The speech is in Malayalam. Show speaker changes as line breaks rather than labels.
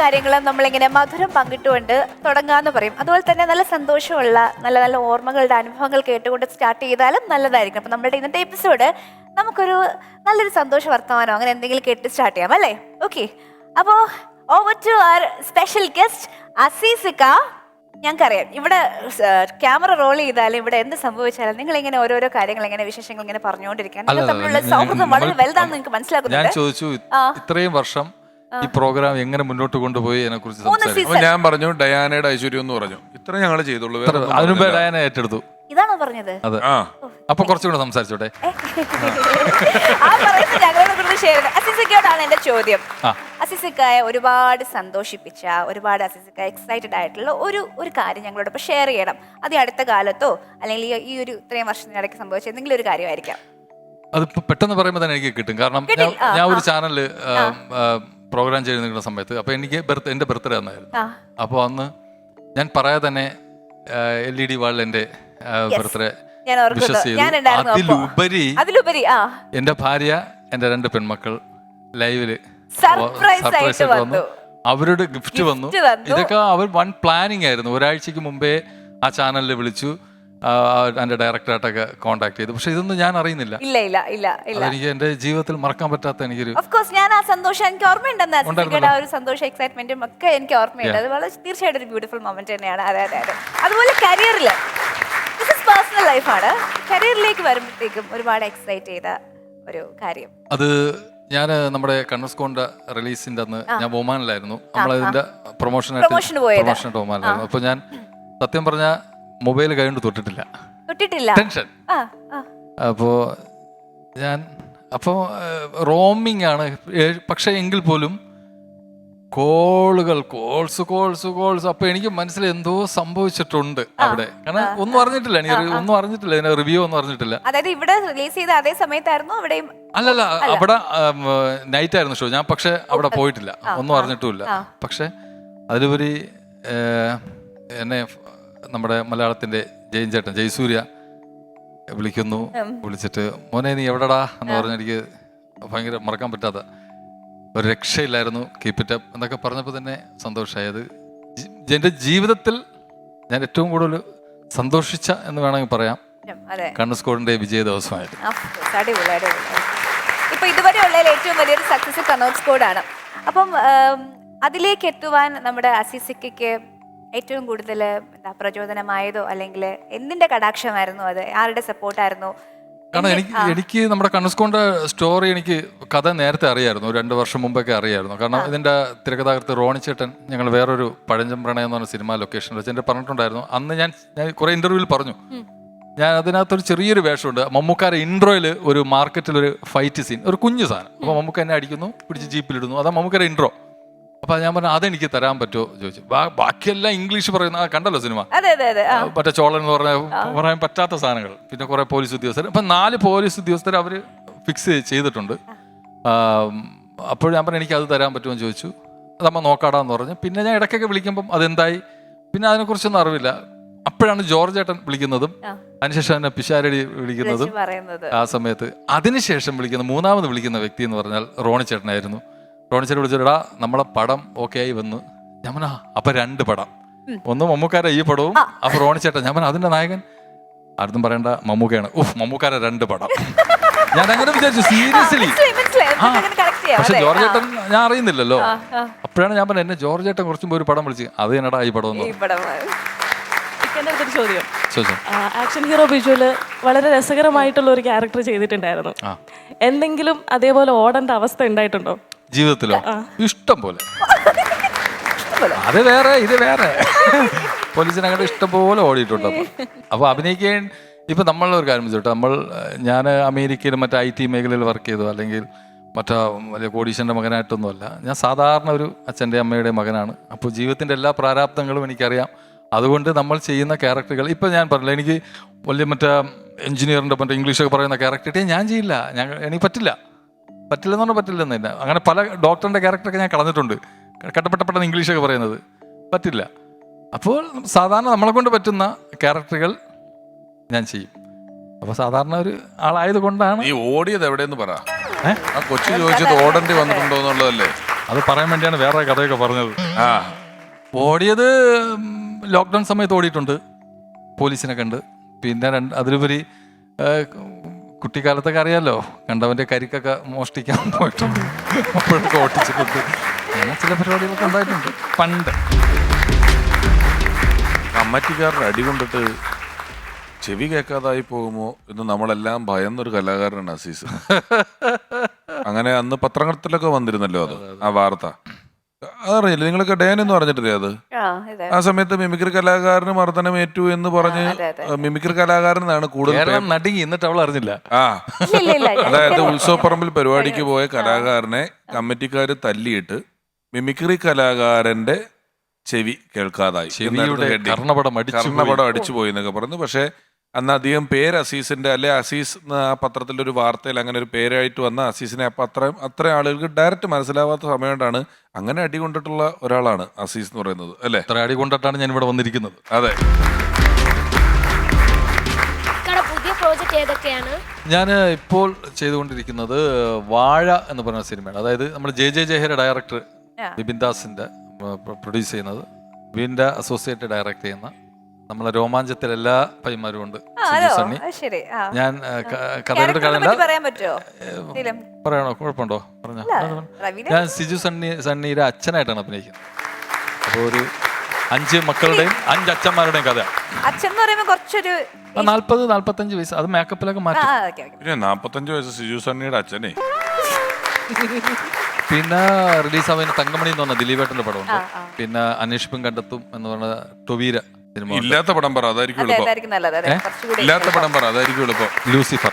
കാര്യങ്ങളും നമ്മളിങ്ങനെ മധുരം പങ്കിട്ടുകൊണ്ട് തുടങ്ങാന്ന് പറയും. അതുപോലെ തന്നെ നല്ല സന്തോഷമുള്ള നല്ല നല്ല ഓർമ്മകളുടെ അനുഭവങ്ങൾ കേട്ടുകൊണ്ട് സ്റ്റാർട്ട് ചെയ്താലും നല്ലതായിരിക്കും. അപ്പം നമ്മുടെ ഇന്നത്തെ എപ്പിസോഡ് നമുക്കൊരു നല്ലൊരു സന്തോഷ വർത്തമാനോ അങ്ങനെ എന്തെങ്കിലും കേട്ട് സ്റ്റാർട്ട് ചെയ്യാം അല്ലേ? ഓക്കെ, അപ്പോൾ over to our special guest അസീസിക്ക. ഞങ്ങൾക്കറിയാം ഇവിടെ ക്യാമറ റോൾ ചെയ്താലും ഇവിടെ എന്ത് സംഭവിച്ചാലും നിങ്ങൾ ഇങ്ങനെ ഓരോരോ കാര്യങ്ങൾ ഇങ്ങനെ വിശേഷങ്ങൾ ഇങ്ങനെ പറഞ്ഞുകൊണ്ടിരിക്കുകയാണ്. നിങ്ങൾ തമ്മിലുള്ള സൗഹൃദം വളരെ വലുതാണെന്ന് നിങ്ങൾക്ക് മനസ്സിലാക്കുന്നുണ്ട്.
ഞാൻ ചോദിച്ചു ഇത്രയും വർഷം ഈ പ്രോഗ്രാം എങ്ങനെ മുന്നോട്ട് കൊണ്ടുപോയി അതിനെ കുറിച്ച്
സംസാരിക്കും. ഞാൻ പറഞ്ഞു ഡയാനയുടെ ഐശ്വര്യം എന്ന് പറഞ്ഞു. ഇത്ര ഞങ്ങൾ ചെയ്തുള്ളൂ.
അതിനുമ്പേ ഡയാന ഏറ്റെടുത്തു.
ഇതാണോ പറഞ്ഞത്?
അതെ. അപ്പൊ കുറച്ചുകൂടെ സംസാരിച്ചോട്ടെ.
അസിസിക്കയോടാണ് എന്റെ ചോദ്യം. അസിസിക്കായ ഒരുപാട് സന്തോഷിപ്പിച്ച, ഒരുപാട് അസിസിക്ക എക്സൈറ്റഡ് ആയിട്ടുള്ള ഒരു കാര്യം ഞങ്ങളോടൊപ്പം ഷെയർ ചെയ്യണം. അത് അടുത്ത കാലത്തോ അല്ലെങ്കിൽ ഈ ഒരു ഇത്രയും വർഷത്തിനിടയ്ക്ക് സംഭവിച്ച എന്തെങ്കിലും ഒരു കാര്യമായിരിക്കാം.
അതിപ്പോ പെട്ടെന്ന് പറയുമ്പോൾ തന്നെ എനിക്ക് കിട്ടും. കാരണം ഞാൻ ഒരു ചാനലില് പ്രോഗ്രാം ചെയ്ത് നിൽക്കുന്ന സമയത്ത് അപ്പൊ എനിക്ക് എന്റെ ബർത്ത്ഡേ അന്നായിരുന്നു. അപ്പോൾ അന്ന് ഞാൻ പറയാതെ തന്നെ LED വാളിൽ എന്റെ ബർത്ത്ഡേ വിഷസ് ചെയ്തു. അതിലുപരി എന്റെ ഭാര്യ, എന്റെ 2 പെൺമക്കൾ ലൈവില് സർപ്രൈസ് വന്നു. അവരുടെ ഗിഫ്റ്റ് വന്നു. ഇതൊക്കെ അവർ വൺ പ്ലാനിങ് ആയിരുന്നു. ഒരാഴ്ചക്ക് മുമ്പേ ആ ചാനലിൽ വിളിച്ചു, എന്റെ ഡയറക്ടറായിട്ടൊക്കെ കോൺടാക്ട് ചെയ്തു. പക്ഷെ ഇതൊന്നും ഞാൻ അറിയുന്നില്ല. എനിക്ക് എന്റെ ജീവിതത്തിൽ മറക്കാൻ പറ്റാത്ത എനിക്കൊരു
ഞാൻ ആ സന്തോഷം എനിക്ക് ഓർമ്മയുണ്ടെന്ന് ഒരു സന്തോഷം എക്സൈറ്റ്മെന്റും ഒക്കെ എനിക്ക് ഓർമ്മയുണ്ട്. അത് വളരെ തീർച്ചയായിട്ടും ഒരു ബ്യൂട്ടിഫുൾ മൊമെന്റ് തന്നെയാണ്. അതെ. അതുപോലെ കരിയറില് പേഴ്സണൽ ലൈഫാണ്, കരിയറിലേക്ക് വരുമ്പോഴത്തേക്കും ഒരുപാട് എക്സൈറ്റ് ചെയ്ത ഒരു കാര്യം.
അത് ഞാൻ നമ്മുടെ കണ്ണസ്കോണിന്റെ റിലീസിന്റെ അന്ന് ഞാൻ ഒമാനിലായിരുന്നു. നമ്മളതിന്റെ പ്രൊമോഷനായിട്ട് ഒമാനിലായിരുന്നു. അപ്പൊ ഞാൻ സത്യം പറഞ്ഞ മൊബൈൽ കൈകൊണ്ട് തൊട്ടിട്ടില്ല. ടെൻഷൻ. അപ്പോ റോമിംഗ് ആണ്. പക്ഷെ എങ്കിൽ പോലും കോൾസ്. അപ്പൊ എനിക്ക് മനസ്സിൽ എന്തോ സംഭവിച്ചിട്ടുണ്ട് അവിടെ. കാരണം ഒന്നും അറിഞ്ഞിട്ടില്ല, ഒന്നും അറിഞ്ഞിട്ടില്ല, ഇതിന്റെ റിവ്യൂ ഒന്നും അറിഞ്ഞിട്ടില്ല.
അതായത് ഇവിടെ റിലീസ് ചെയ്ത അതേ സമയത്തായിരുന്നു അവിടെയും?
അല്ലല്ല, അവിടെ നൈറ്റ് ആയിരുന്നു ഷോ. ഞാൻ പക്ഷെ അവിടെ പോയിട്ടില്ല, ഒന്നും അറിഞ്ഞിട്ടുമില്ല. പക്ഷെ അതിലുപരി എന്നെ നമ്മുടെ മലയാളത്തിന്റെ ജയൻ ജയസൂര്യ വിളിക്കുന്നു. വിളിച്ചിട്ട് മോനെ നീ എവിടെടാ എന്ന് പറഞ്ഞ എനിക്ക് ഭയങ്കര മറക്കാൻ പറ്റാത്ത ഒരു രക്ഷയില്ലായിരുന്നു. കീപ്പ് ഇറ്റ് അപ്പ് എന്നൊക്കെ പറഞ്ഞപ്പോൾ തന്നെ സന്തോഷമായത്. എൻ്റെ ജീവിതത്തിൽ ഞാൻ ഏറ്റവും കൂടുതൽ സന്തോഷിച്ച എന്ന് വേണമെങ്കിൽ പറയാം കണ്ണസ്കോടിന്റെ വിജയ ദിവസമായിട്ട്.
ഇപ്പൊ ഇതുവരെ ഉള്ളതിൽ ഏറ്റവും വലിയൊരു സക്സസ് കണ്ണസ്കോടാണ്. അപ്പം അതിലേക്ക് എത്തുവാൻ നമ്മുടെ അസീസിക്കയ്ക്ക് ഏറ്റവും കൂടുതൽ പ്രചോദനമായതോ അല്ലെങ്കിൽ എന്തിന്റെ കടാക്ഷമായിരുന്നു? അത് ആരുടെ സപ്പോർട്ടായിരുന്നു?
കാരണം എനിക്ക് നമ്മുടെ കണ്ണസ്കോണിന്റെ സ്റ്റോറി, എനിക്ക് കഥ നേരത്തെ അറിയായിരുന്നു. 2 വർഷം മുമ്പൊക്കെ അറിയായിരുന്നു. കാരണം ഇതിന്റെ തിരക്കഥാകൃത്ത് റോണിച്ചേട്ടൻ ഞങ്ങൾ വേറൊരു പഴഞ്ചം പ്രണയം എന്ന് പറഞ്ഞ സിനിമ ലൊക്കേഷനിൽ വെച്ച് എന്നെ പറഞ്ഞിട്ടുണ്ടായിരുന്നു. അന്ന് ഞാൻ കുറെ ഇന്റർവ്യൂവിൽ പറഞ്ഞു, ഞാൻ അതിനകത്തൊരു ചെറിയൊരു വേഷമുണ്ട്. മമ്മൂക്കാരെ ഇൻട്രോയിൽ ഒരു മാർക്കറ്റിൽ ഒരു ഫൈറ്റ് സീൻ, ഒരു കുഞ്ഞു സാധനം. അപ്പൊ മമ്മൂക്ക എന്നെ അടിക്കുന്നു, പിടിച്ച് ജീപ്പിലിടുന്നു. അതാ മമ്മൂക്കാരെ ഇൻട്രോ. അപ്പൊ ഞാൻ പറഞ്ഞു അതെനിക്ക് തരാൻ പറ്റുമോ ചോദിച്ചു. ബാക്കിയെല്ലാം ഇംഗ്ലീഷ് പറയുന്ന കണ്ടല്ലോ സിനിമ, മറ്റേ ചോളൻ എന്ന് പറയാൻ പറ്റാത്ത സാധനങ്ങൾ. പിന്നെ കുറെ പോലീസ് ഉദ്യോഗസ്ഥർ. അപ്പൊ 4 പോലീസ് ഉദ്യോഗസ്ഥർ അവര് ഫിക്സ് ചെയ്തിട്ടുണ്ട്. അപ്പോൾ ഞാൻ പറഞ്ഞു എനിക്ക് അത് തരാൻ പറ്റുമോ എന്ന് ചോദിച്ചു. അതമ്മ നോക്കാടാന്ന് പറഞ്ഞു. പിന്നെ ഞാൻ ഇടയ്ക്കൊക്കെ വിളിക്കുമ്പം അതെന്തായി, പിന്നെ അതിനെക്കുറിച്ചൊന്നും അറിവില്ല. അപ്പോഴാണ് ജോർജ് ഏട്ടൻ വിളിക്കുന്നതും അതിനുശേഷം എന്നെ പിഷാരടി വിളിക്കുന്നതും ആ സമയത്ത്. അതിനുശേഷം വിളിക്കുന്ന 3ാമത് വിളിക്കുന്ന വ്യക്തി എന്ന് പറഞ്ഞാൽ റോണിച്ചേട്ടനായിരുന്നു. റോണിച്ചേട്ടൻ വിളിച്ചിട്ടാ നമ്മളെ പടം ഓക്കെ ആയി വന്നു. ഞാൻ പറഞ്ഞ അപ്പൊ 2 പടം, ഒന്ന് മമ്മൂക്കാരെ ഈ പടവും അപ്പൊ റോണിച്ചേട്ടൻ. ഞാൻ പറഞ്ഞ അതിന്റെ നായകൻ ആർക്കും പറയണ്ട മമ്മൂക്കയാണ്. മമ്മൂക്കാരെ 2 പടം. ഞാൻ അങ്ങനെ വിചാരിച്ചു സീരിയസ്ലി. പക്ഷെ ജോർജ് ഏട്ടൻ ഞാൻ അറിയുന്നില്ലല്ലോ. അപ്പോഴാണ് ഞാൻ പറഞ്ഞത് എന്നെ ജോർജ് ഏട്ടൻ കുറച്ചും ഒരു പടം വിളിച്ച് അത് എന്നടാ ഈ പടം എന്ന്.
ചോദ്യം, ആക്ഷൻ ഹീറോ ബിജുവില് വളരെ രസകരമായിട്ടുള്ള ഒരു ക്യാരക്ടർ ചെയ്തിട്ടുണ്ടായിരുന്നു. എന്തെങ്കിലും അതേപോലെ ഓടേണ്ട അവസ്ഥ ഉണ്ടായിട്ടുണ്ടോ
ജീവിതത്തിലോ? ഇഷ്ടം പോലെ. അത് വേറെ ഇത് വേറെ. പോലീസിനങ്ങനെ ഇഷ്ടം പോലെ ഓടിയിട്ടുണ്ട്. അപ്പൊ അഭിനയിക്കാൻ ഇപ്പൊ നമ്മളൊരു കാര്യം വെച്ചിട്ട് ഞാൻ അമേരിക്കയിൽ മറ്റേ IT മേഖലയിൽ വർക്ക് ചെയ്തു, അല്ലെങ്കിൽ മറ്റേ വലിയ കോടീശ്വരൻ്റെ മകനായിട്ടൊന്നുമല്ല. ഞാൻ സാധാരണ ഒരു അച്ഛൻ്റെ അമ്മയുടെ മകനാണ്. അപ്പോൾ ജീവിതത്തിൻ്റെ എല്ലാ പ്രാരാബ്ദങ്ങളും എനിക്കറിയാം. അതുകൊണ്ട് നമ്മൾ ചെയ്യുന്ന ക്യാരക്ടറുകൾ ഇപ്പം ഞാൻ പറഞ്ഞില്ല, എനിക്ക് വലിയ മറ്റേ എഞ്ചിനീയറിൻ്റെ മറ്റേ ഇംഗ്ലീഷൊക്കെ പറയുന്ന ക്യാരക്ടർ ഞാൻ ചെയ്യില്ല. എനിക്ക് പറ്റില്ലെന്ന് പറഞ്ഞാൽ പറ്റില്ലെന്നില്ല. അങ്ങനെ പല ഡോക്ടറിൻ്റെ ക്യാരക്ടറൊക്കെ ഞാൻ കളഞ്ഞിട്ടുണ്ട്. കട്ടപ്പെട്ട ഇംഗ്ലീഷൊക്കെ പറയുന്നത് പറ്റില്ല. അപ്പോൾ സാധാരണ നമ്മളെ കൊണ്ട് പറ്റുന്ന ക്യാരക്ടറുകൾ ഞാൻ ചെയ്യും. അപ്പൊ സാധാരണ ഒരു ആളായത് കൊണ്ടാണ്.
നീ ഓടിയത് എവിടെയെന്ന് പറ. ആ കൊച്ചു ചോദിച്ചത് ഓടേണ്ടി വന്നിട്ടുണ്ടോ എന്നുള്ളതല്ലേ?
അത് പറയാൻ വേണ്ടിയാണ് വേറെ കഥയൊക്കെ പറഞ്ഞത്.
ആ
ഓടിയത് ലോക്ക്ഡൗൺ സമയത്ത് ഓടിയിട്ടുണ്ട്, പോലീസിനെ കണ്ട്. പിന്നെ അതിലുപരി കുട്ടിക്കാലത്തൊക്കെ അറിയാലോ, കണ്ടവന്റെ കരിക്കൊക്കെ മോഷ്ടിക്കാൻ പോയിട്ടുണ്ട്, അപ്പോഴൊക്കെ ഓട്ടിച്ചിട്ടുണ്ട്. അങ്ങനെ ചില പരിപാടികളൊക്കെ ഉണ്ടായിട്ടുണ്ട് പണ്ട്.
കമ്മറ്റിക്കാരുടെ അടി കൊണ്ടിട്ട് ചെവി കേൾക്കാതായി പോകുമോ എന്ന് നമ്മളെല്ലാം ഭയന്നൊരു കലാകാരനാണ് അസീസ്. അങ്ങനെ അന്ന് പത്രത്തിലൊക്കെ വന്നിരുന്നല്ലോ അത്, ആ വാർത്ത. അതറിയില്ല നിങ്ങളൊക്കെ ഡേൻ എന്ന് പറഞ്ഞിട്ടില്ലേ അത്? ആ സമയത്ത് മിമിക്രി കലാകാരന് മർദ്ദനമേറ്റു എന്ന് പറഞ്ഞ് മിമിക്രി കലാകാരനാണ് കൂടുതൽ
നടുങ്ങി, എന്നിട്ട് അവൾ അറിഞ്ഞില്ല.
ആ അതായത് ഉത്സവപ്പറമ്പിൽ പരിപാടിക്ക് പോയ കലാകാരനെ കമ്മിറ്റിക്കാര് തല്ലിയിട്ട് മിമിക്രി കലാകാരന്റെ ചെവി കേൾക്കാതായി,
കർണപടം
അടിച്ചു പോയി എന്നൊക്കെ പറഞ്ഞു. പക്ഷെ അന്ന് അധികം പേര് അസീസിന്റെ അല്ലെ അസീസ് ആ പത്രത്തിൻ്റെ ഒരു വാർത്തയിൽ അങ്ങനെ ഒരു പേരായിട്ട് വന്ന അസീസിനെ അപ്പം അത്ര ആളുകൾക്ക് ഡയറക്റ്റ് മനസ്സിലാവാത്ത സമയം കൊണ്ടാണ് അങ്ങനെ അടി കൊണ്ടിട്ടുള്ള ഒരാളാണ് അസീസ് എന്ന് പറയുന്നത് അല്ലേ?
അത്ര അടി കൊണ്ടിട്ടാണ് ഞാൻ ഇവിടെ വന്നിരിക്കുന്നത്.
അതെ.
പുതിയ പ്രോജക്റ്റ് ഏതൊക്കെയാണ്?
ഞാൻ ഇപ്പോൾ ചെയ്തുകൊണ്ടിരിക്കുന്നത് വാഴ എന്ന് പറയുന്ന സിനിമയാണ്. അതായത് നമ്മൾ ജെ ജയഹര ഡയറക്ടർ ബിപിൻ ദാസിന്റെ പ്രൊഡ്യൂസ് ചെയ്യുന്നത്, വിന്റെ അസോസിയേറ്റ് ഡയറക്ട് ചെയ്യുന്ന നമ്മളെ രോമാഞ്ചത്തിൽ എല്ലാ പൈമാരും ഉണ്ട്. ഞാൻ കഥയുടെ പറയണോ? കുഴപ്പമുണ്ടോ? പറഞ്ഞോ. ഞാൻ സിജു സണ്ണിയുടെ അച്ഛനായിട്ടാണ് അഭിനയിക്കുന്നത്. അപ്പോൾ ഒരു 5 മക്കളുടെയും 5 അച്ഛന്മാരുടെയും കഥ. 40-45 വയസ്സ്, അത് മേക്കപ്പിലൊക്കെ മാറ്റി.
പിന്നെ 45 വയസ്സ് സിജു സണ്ണിയുടെ അച്ഛനെ.
പിന്നെ റിലീസാവുന്ന തങ്കമണി എന്ന് പറഞ്ഞ ദിലീപേട്ടന്റെ പടമുണ്ട്. പിന്നെ അന്വേഷിപ്പും കണ്ടെത്തും എന്ന് പറഞ്ഞ ടൊവീര സിനിമ.
ഇല്ലാത്ത പടം പറ, അതായിരിക്കും എളുപ്പം. ഇല്ലാത്ത പടം പറ, അതായിരിക്കും എളുപ്പം.
ലൂസിഫർ.